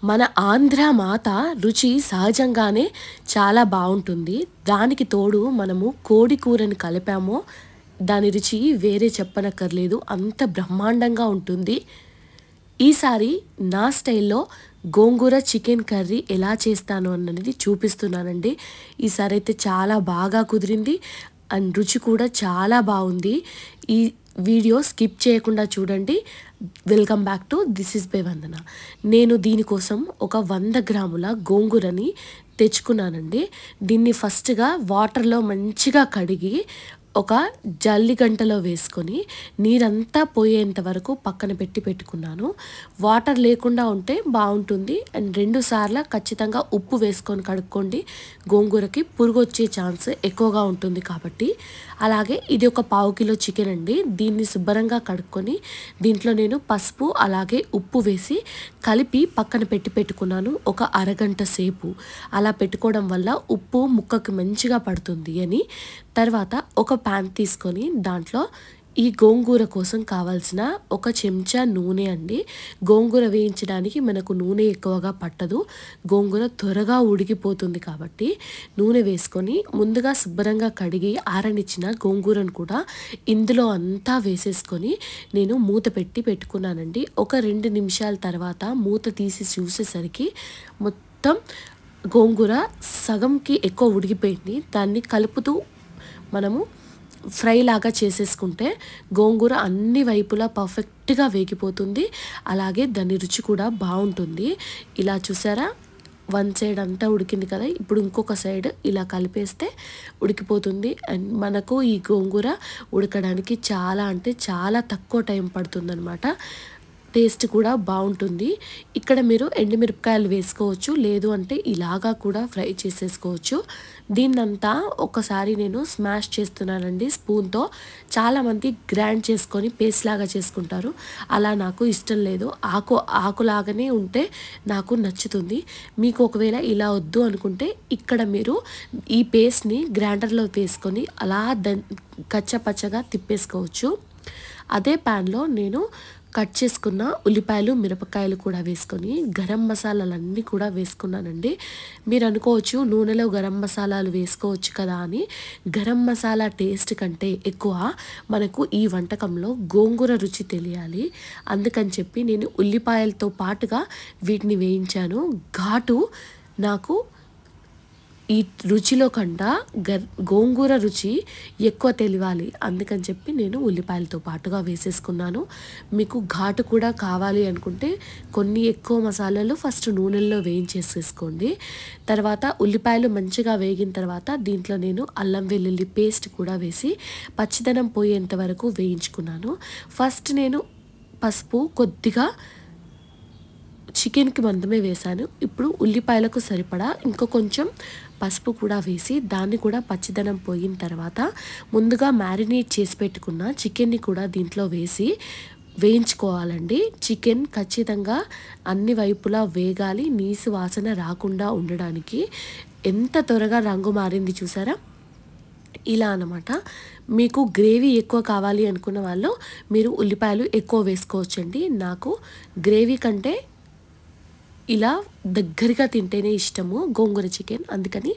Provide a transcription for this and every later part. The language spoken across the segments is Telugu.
మన ఆంధ్ర మాత రుచి సహజంగానే చాలా బాగుంటుంది. దానికి తోడు మనము కోడి కూరని కలిపామో దాని రుచి వేరే చెప్పనక్కర్లేదు. అంత బ్రహ్మాండంగా ఉంటుంది. ఈసారి నా స్టైల్లో గోంగూర చికెన్ కర్రీ ఎలా చేస్తాను అన్నది చూపిస్తున్నానండి. ఈసారి అయితే చాలా బాగా కుదిరింది అండ్ రుచి కూడా చాలా బాగుంది. ఈ వీడియో స్కిప్ చేయకుండా చూడండి. Welcome back to this is by Vandana. నేను దీనికోసం ఒక 100 గ్రాముల గోంగూరని తెచ్చుకున్నానండి. దీన్ని ఫస్ట్గా వాటర్లో మంచిగా కడిగి ఒక జల్లి గంటలో వేసుకొని నీరంతా పోయేంత వరకు పక్కన పెట్టుకున్నాను. వాటర్ లేకుండా ఉంటే బాగుంటుంది. అండ్ 2 సార్లు ఖచ్చితంగా ఉప్పు వేసుకొని కడుక్కోండి. గోంగూరకి పురుగు వచ్చే ఛాన్స్ ఎక్కువగా ఉంటుంది కాబట్టి. అలాగే ఇది ఒక 1/2 కిలో చికెన్ అండి. దీన్ని శుభ్రంగా కడుక్కొని దీంట్లో నేను పసుపు అలాగే ఉప్పు వేసి కలిపి పక్కన పెట్టుకున్నాను ఒక అరగంట సేపు. అలా పెట్టుకోవడం వల్ల ఉప్పు ముక్కకి మంచిగా పడుతుంది అని. తర్వాత ఒక ప్యాన్ తీసుకొని దాంట్లో ఈ గోంగూర కోసం కావాల్సిన 1 చెంచా నూనె అండి. గోంగూర వేయించడానికి మనకు నూనె ఎక్కువగా పట్టదు. గోంగూర త్వరగా ఉడికిపోతుంది కాబట్టి నూనె వేసుకొని ముందుగా శుభ్రంగా కడిగి ఆరనిచ్చిన గోంగూరను కూడా ఇందులో అంతా వేసేసుకొని నేను మూత పెట్టుకున్నానండి. ఒక 2 నిమిషాల తర్వాత మూత తీసి చూసేసరికి మొత్తం గోంగూర సగంకి ఎక్కువ ఉడికిపోయింది. దాన్ని కలుపుతూ మనము ఫ్రై లాగా చేసేసుకుంటే గోంగూర అన్ని వైపులా పర్ఫెక్ట్గా వేగిపోతుంది. అలాగే దాని రుచి కూడా బాగుంటుంది. ఇలా చూసారా, 1 సైడ్ అంతా ఉడికింది కదా. ఇప్పుడు ఇంకొక సైడ్ ఇలా కలిపేస్తే ఉడికిపోతుంది. అండ్ మనకు ఈ గోంగూర ఉడకడానికి చాలా అంటే చాలా తక్కువ టైం పడుతుందన్నమాట. టేస్ట్ కూడా బాగుంటుంది. ఇక్కడ మీరు ఎండుమిరపకాయలు వేసుకోవచ్చు, లేదు అంటే ఇలాగా కూడా ఫ్రై చేసేసుకోవచ్చు. దీన్నంతా ఒకసారి నేను స్మాష్ చేస్తున్నానండి స్పూన్తో. చాలామంది గ్రైండ్ చేసుకొని పేస్ట్ లాగా చేసుకుంటారు. అలా నాకు ఇష్టం లేదు. ఆకులాగానే ఉంటే నాకు నచ్చుతుంది. మీకు ఒకవేళ ఇలా వద్దు అనుకుంటే ఇక్కడ మీరు ఈ పేస్ట్ని గ్రైండర్లో వేసుకొని అలా కచ్చపచ్చగా తిప్పేసుకోవచ్చు. అదే ప్యాన్లో నేను కట్ చేసుకున్న ఉల్లిపాయలు మిరపకాయలు కూడా వేసుకొని గరం మసాలాలన్నీ కూడా వేసుకున్నానండి. మీరు అనుకోవచ్చు నూనెలో గరం మసాలాలు వేసుకోవచ్చు కదా అని. గరం మసాలా టేస్ట్ కంటే ఎక్కువ మనకు ఈ వంటకంలో గోంగూర రుచి తెలియాలి. అందుకని చెప్పి నేను ఉల్లిపాయలతో పాటుగా వీటిని వేయించాను. ఘాటు నాకు ఈ రుచిలో కన్నా గోంగూర రుచి ఎక్కువ తెలియాలి. అందుకని చెప్పి నేను ఉల్లిపాయలతో పాటుగా వేసేసుకున్నాను. మీకు ఘాటు కూడా కావాలి అనుకుంటే కొన్ని ఎక్కువ మసాలాలు ఫస్ట్ నూనెల్లో వేయించేసేసుకోండి. తర్వాత ఉల్లిపాయలు మంచిగా వేగిన తర్వాత దీంట్లో నేను అల్లం వెల్లుల్లి పేస్ట్ కూడా వేసి పచ్చిదనం పోయేంత వరకు వేయించుకున్నాను. ఫస్ట్ నేను పసుపు కొద్దిగా చికెన్కి మందమే వేశాను. ఇప్పుడు ఉల్లిపాయలకు సరిపడా ఇంకో కొంచెం పసుపు కూడా వేసి దాన్ని కూడా పచ్చిదనం పోయిన తర్వాత ముందుగా మ్యారినేట్ చేసి పెట్టుకున్న చికెన్ని కూడా దీంట్లో వేసి వేయించుకోవాలండి. చికెన్ ఖచ్చితంగా అన్ని వైపులా వేగాలి, నీసు వాసన రాకుండా ఉండడానికి. ఎంత త్వరగా రంగు మారింది చూసారా, ఇలా అన్నమాట. మీకు గ్రేవీ ఎక్కువ కావాలి అనుకున్న వాళ్ళు మీరు ఉల్లిపాయలు ఎక్కువ వేసుకోవచ్చండి. నాకు గ్రేవీ కంటే ఇలా దగ్గరగా తింటేనే ఇష్టము గోంగూర చికెన్. అందుకని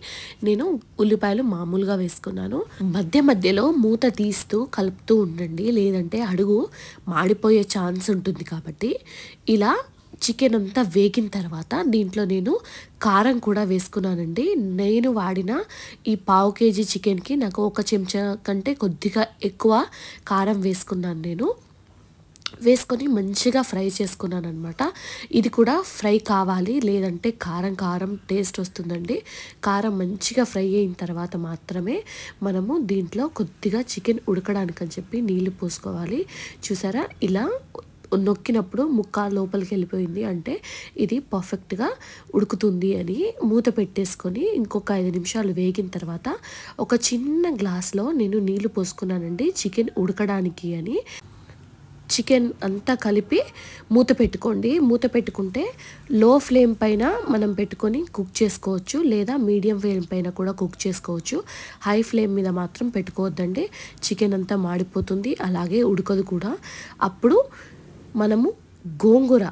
నేను ఉల్లిపాయలు మామూలుగా వేసుకున్నాను. మధ్య మధ్యలో మూత తీస్తూ కలుపుతూ ఉండండి, లేదంటే అడుగు మాడిపోయే ఛాన్స్ ఉంటుంది. కాబట్టి ఇలా చికెన్ అంతా వేగిన తర్వాత దీంట్లో నేను కారం కూడా వేసుకున్నానండి. నేను వాడిన ఈ 1/2 కేజీ చికెన్కి నాకు 1 చెంచా కంటే కొద్దిగా ఎక్కువ కారం వేసుకున్నాను. నేను వేసుకొని మంచిగా ఫ్రై చేసుకున్నాను అనమాట. ఇది కూడా ఫ్రై కావాలి, లేదంటే కారం టేస్ట్ వస్తుందండి. కారం మంచిగా ఫ్రై అయిన తర్వాత మాత్రమే మనము దీంట్లో కొద్దిగా చికెన్ ఉడకడానికని చెప్పి నీళ్లు పోసుకోవాలి. చూసారా, ఇలా నొక్కినప్పుడు ముక్క లోపలికి వెళ్ళిపోయింది అంటే ఇది పర్ఫెక్ట్గా ఉడుకుతుంది అని. మూత పెట్టేసుకొని ఇంకొక 5 నిమిషాలు వేగిన తర్వాత ఒక చిన్న గ్లాస్లో నేను నీళ్లు పోసుకున్నానండి చికెన్ ఉడకడానికి అని. చికెన్ అంతా కలిపి మూత పెట్టుకోండి. మూత పెట్టుకుంటే లో ఫ్లేమ్ పైన మనం పెట్టుకొని కుక్ చేసుకోవచ్చు, లేదా మీడియం ఫ్లేమ్ పైన కూడా కుక్ చేసుకోవచ్చు. హై ఫ్లేమ్ మీద మాత్రం పెట్టుకోవద్దండి, చికెన్ అంతా మాడిపోతుంది, అలాగే ఉడకదు కూడా. అప్పుడు మనము గోంగూర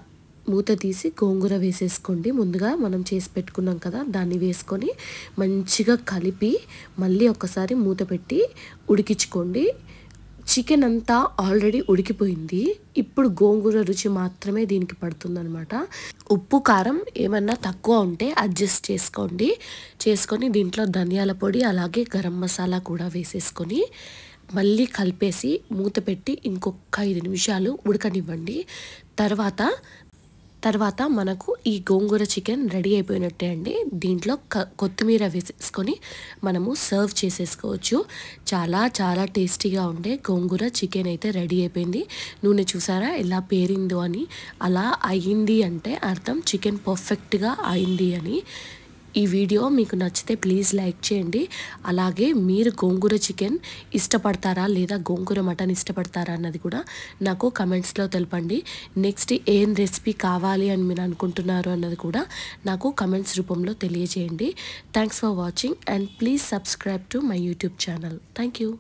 మూత తీసి గోంగూర వేసేసుకోండి. ముందుగా మనం చేసి పెట్టుకున్నాం కదా, దాన్ని వేసుకొని మంచిగా కలిపి మళ్ళీ ఒకసారి మూత పెట్టి ఉడికించుకోండి. చికెన్ అంతా ఆల్రెడీ ఉడికిపోయింది. ఇప్పుడు గోంగూర రుచి మాత్రమే దీనికి పడుతుందనమాట. ఉప్పు కారం ఏమన్నా తక్కువ ఉంటే అడ్జస్ట్ చేసుకొని దీంట్లో ధనియాల పొడి అలాగే గరం మసాలా కూడా వేసేసుకొని మళ్ళీ కలిపేసి మూత పెట్టి ఇంకొక 5 నిమిషాలు ఉడకనివ్వండి. తర్వాత మనకు ఈ గోంగూర చికెన్ రెడీ అయిపోయినట్టే అండి. దీంట్లో కొత్తిమీర వేసేసుకొని మనము సర్వ్ చేసేసుకోవచ్చు. చాలా చాలా టేస్టీగా ఉండే గోంగూర చికెన్ అయితే రెడీ అయిపోయింది. నూనె చూసారా ఎలా పేరిందో అని. అలా అయ్యింది అంటే అర్థం చికెన్ పర్ఫెక్ట్గా అయింది అని. ఈ వీడియో మీకు నచ్చితే ప్లీజ్ లైక్ చేయండి. అలాగే మీరు గోంగూర చికెన్ ఇష్టపడతారా లేదా గోంగూర మటన్ ఇష్టపడతారా అన్నది కూడా నాకు కమెంట్స్లో తెలపండి. నెక్స్ట్ ఏం రెసిపీ కావాలి అని మీరు అనుకుంటున్నారు అన్నది కూడా నాకు కమెంట్స్ రూపంలో తెలియజేయండి. Thanks for watching and please subscribe to my YouTube channel. Thank you.